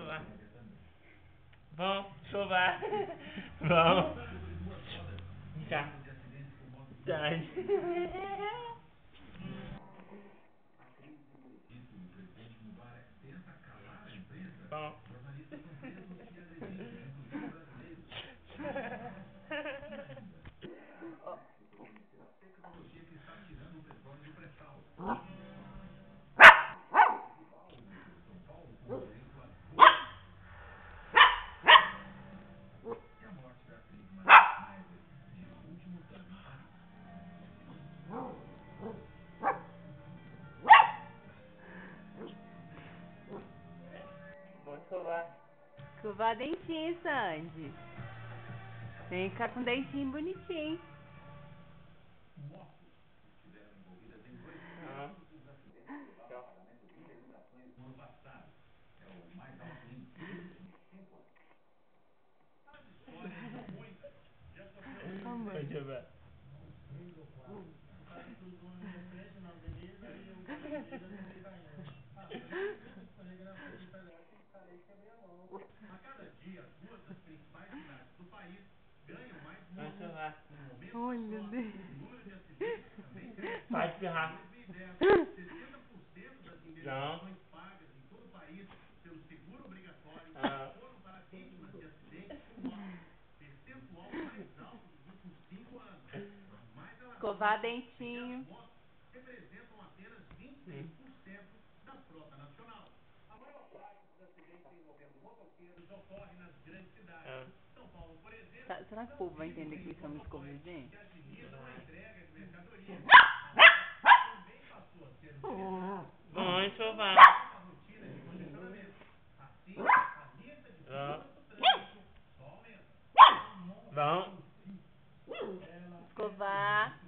escovar. Vão escovar. Vão. Já. Tarde. Bom. Vamos escovar. Escovar dentinho, Sandy. Tem que ficar com dentinho bonitinho. Deixa eu ver. Ai, meu Deus. Vai espirrar. Não. Escovar dentinho. Será que o povo vai entender que isso é uma escova de dente? Vão escovar. Vão. Escovar.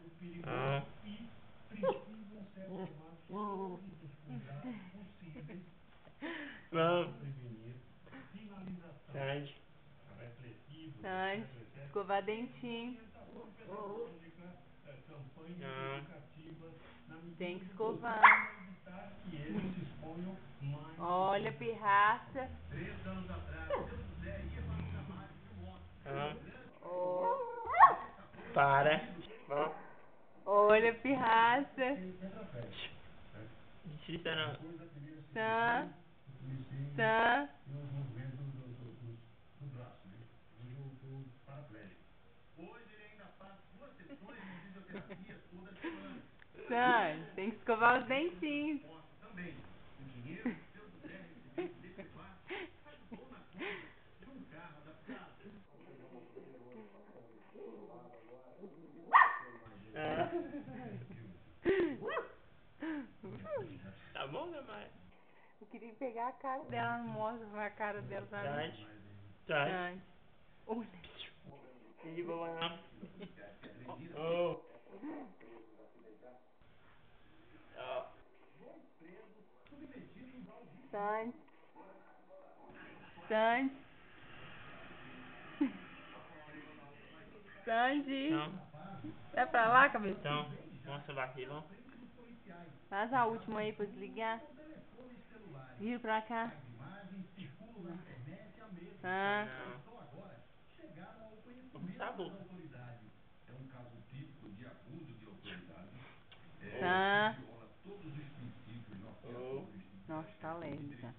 Vão. Sandy. Sandy. Escovar dentinho. Tem que escovar. Olha, pirraça. Oh. Para. Vão. Olha, pirraça. Digita não. Tá. Tá. Sandy, tem que escovar os dentinhos. Tá bom, né, mãe? Eu queria pegar a cara dela, não mostra a cara dela pra mim. Tarde. Tarde. Sandy. Olha. De boa não. Oh. Sandy. Sandy. Sandy. Então. Vai pra lá, cabeça? Então. Vamos salvar aqui, vamos. Faz a última aí pra desligar. Vira pra cá. Ah. Não. Tá bom. Tá. Oh. Nossa, tá leve, tá.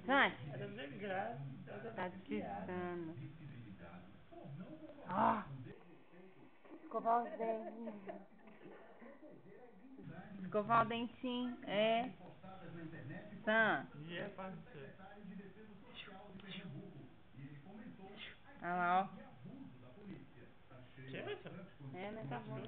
Sandy. Era de graça. Tá descansando. Ó. Escovar os dentinhos. Escovar o dentinho. É. Tá. Já passou. Olha lá, ó. Certo? É, né? Tá bom.